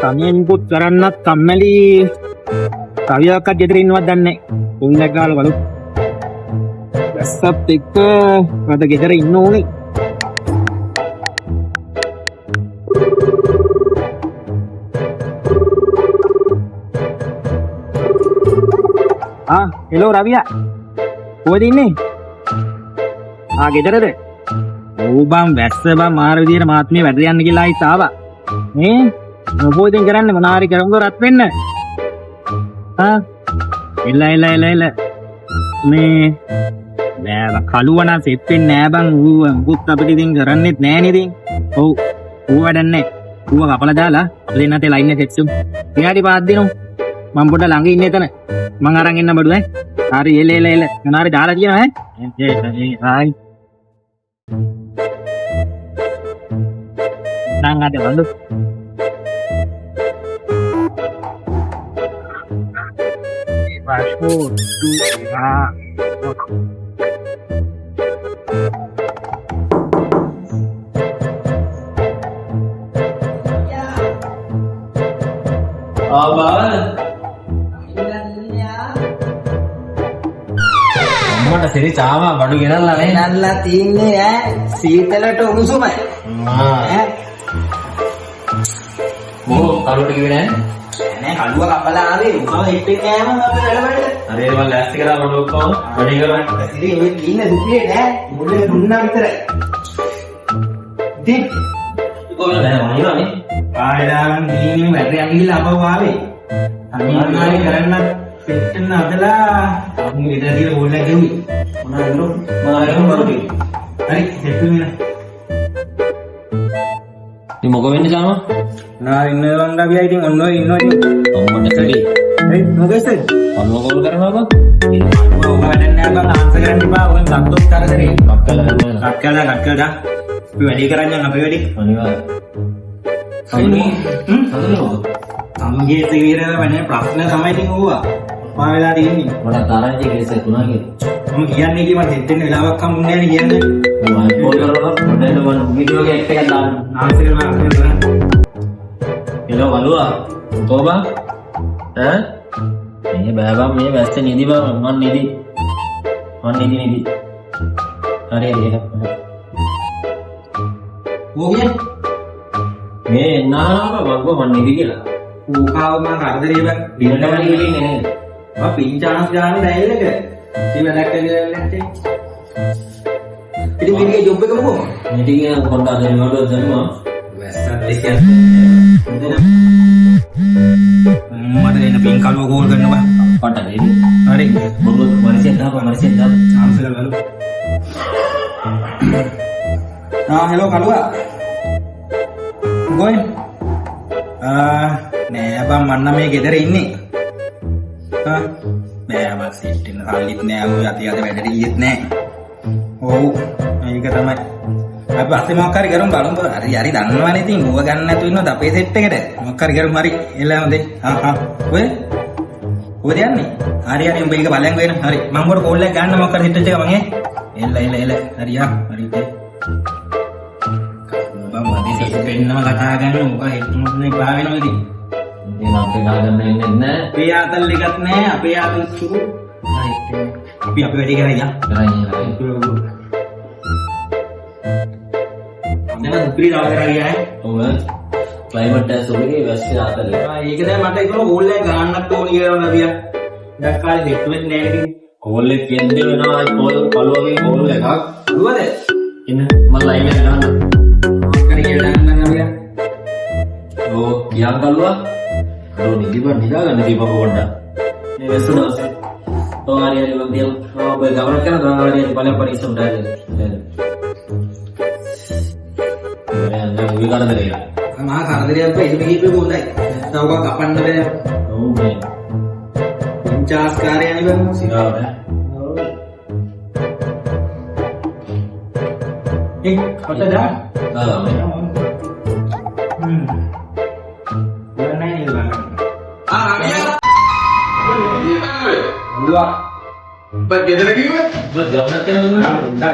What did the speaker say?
සමියෙන්කුත් කරන්නත් කම්මැලි. කවියක්වත් ගෙදර ඉන්නවත් දන්නේ නැහැ. උන්නක් ගාලා බලු. වැස්සත් එක්ක මට ගෙදර ඉන්න ඕනේ. හෙලෝ රවියා. කොහෙද ඉන්නේ? ගෙදරද? ඔව් බං වැස්ස බං මාර විදියට මාත් මේ වැඩ යන්න කියලා ආයිත් ආවා. නේ? මොකෝ ඉතින් කරන්නේ මොනාරි කරමුකෝ රත් වෙන්න. එල. මේ නෑ කලුව නම් සෙට් වෙන්නේ නෑ බං. ඌ මුකුත් අපිට ඉතින් කරන්නෙත් නෑනේ ඉතින්. ඔව්. ඌ වැඩක් නෑ. ඌව කපලා දාලා අපි දෙන්නත් ලයින් එක සෙට්සුම්. විනාඩි 5ක් දෙනු. මම පොඩ්ඩක් ළඟ ඉන්නේ එතන. මං අරන් එන්න බඩු ඈ. හරි එල. මොනාරි දාලා කියනවා ඈ. Hi. Nang ada bantu. Passport, මට සිරි චාමා බඩු ගෙනල්ලා නේ. ගෙනල්ලා තින්නේ ඈ සීතලට උණුසුමයි. කලුවට කිව්වේ නෑ. නෑ කලුව කපලා ආවේ උකව හෙට් එක කෑම අපේ වැඩවලට. හරි මම ලෑස්ති කරා මම ඔක්කොම වැඩි කරා. ඉතින් ඔය ඉන්න දුප්පියේ නෑ මුල්ලේ දුන්නා විතරයි. ඉතින් කොහොමද දැන් වහිනවනේ. ආයෙදාන් දීනේ වැඩ යන්න ගිහලා අපව ආවේ. අනිවාර්යයෙන් කරන්න සෙට් වෙන අදලා අපි ගෙදර ගිහලා බෝල්ලා ගෙව්වේ. මොනවද කරන්නේ? හරි සෙට් වෙන්න. ඉතින් මොකද වෙන්නේ චාමා? නා ඉන්න වංගා වියා ඉතින් ඔන්න ඔය ඉන්නවා ඉතින්. අම්මට සරි. මොකද? ඔන්න කෝල් කරනවා බං. ඔව් වැඩක් නෑ බං ආන්සර් කරන්න එපා. ඔය සන්තෝෂ් කරදරේ. කට් කළා. අපි වැඩි කරන්නේ අපේ වැඩි. අනිවාර්යයෙන්. සමගියේ තීරණ වෙන්නේ ප්‍රශ්න තමයි ඉතින් ඕවා. මා වෙලා තියෙන්නේ. මට තරංජි කේස් එක තුනක් කියලා. මම කියන්නේ කි මට හිටෙන්න වෙලාවක් හම්බුන්නේ නැහැ කියන්නේ. මම කෝල් කරලා මොඩල් වල වීඩියෝ එකක් දාන්න. ආන්සර් කරලා හෙලෝ බලුවා. කොහොමද? ඈ? මේ බෑබම් මේ වැස්ස නිදි බං මන් නිදි. හරි ඒක. ඕකිය මේ නාම වග්ග මන් නිදි කියලා. ඌකාව මම කරදරේ බං. දිනටම නිදින්නේ නේද? මම පින් chance ගන්න ඩයල් එක. ඉතින් වැඩක් කරලා නැත්තේ. ඉතින් මේකේ ජොබ් එක මොකෝ? මීටින් එක පොඩ්ඩක් දෙන්නවද දැනුවා? වැස්සත් දෙකක්. මට එන පින් කලුව කෝල් කරනවා. පට දෙන්න. හරි. බොරුව මනසෙන් දාපන්. chance එක බලමු. හෙලෝ කලුවා. ගොයි. නෑ බං මන්න මේ ගෙදර ඉන්නේ. නෑ මම සීට් එක හල්ලිත් නෑ ඔය අත වැඩට ගියෙත් නෑ. ඔව් මේක තමයි. අපි පස්සේ මොකක් හරි කරමු බලමු. හරි දන්නවනේ ඉතින් ඌව ගන්න නැතු ඉන්නවද අපේ සෙට් එකට. මොකක් හරි කරමු හරි. එළ හොඳේ. ඔය කොහෙද යන්නේ? හරි උඹ ඒක බලන් වෙන. හරි මම උඹට කෝල් එකක් ගන්න මොකක් හරි සෙට් එක මං එළ. හරි හරි ඉතින්. බම් මදි සෙට් වෙන්නම කතා ගන්න උඹ හිටුමුත් නේ බා වෙනවා ඉතින්. ඉතින් අපේ ගාගන්න එන්නේ නැහැ. අපේ ආතල් එකක් නෑ අපේ ආතල් සුරු. හරි අපි වැඩි කරා යා. දැන් දුප්පිරි දාලා කරා ගියා ඈ. ඔව් ක්ලයිමේට් එක සුළුගේ වැස්සේ ආතල් එක. ඒක දැන් මට ඒක කෝල් එකක් ගන්නත් ඕනි කියලා නදියා. ඩක් කාලේ හිට වෙන්නේ නෑ නේද? කෝල් එක කියන්නේ වෙනවා කෝල් කලුවගේ කෝල් එකක්. දුවද? ඉන්න මම ලයිව් එක දාන්න. මොකක් හරි කියලා දාන්න නදියා. ඕ කියා කලුවා. අර නිදිබන් නිදාගන්න දීපක පොඩ්ඩක්. මේ වැස්ස දවසේ. ඔය හරි මම දියල් ඔබ ගමන කරන දවල්වල බලය පරිස්සම් දාන්න. දැන් උයි කරදරේ. මහා කරදරයක් වෙයි එහෙම කීපේ හොඳයි. නැත්නම් ඔක කපන්න බෑ. ඔව් මේ. පින්චාස් කාර්යය නේ බං. සිරාව බෑ. කොට දා. Pak, ගෙදර කිව්වේ? ගමනක් කරනවා.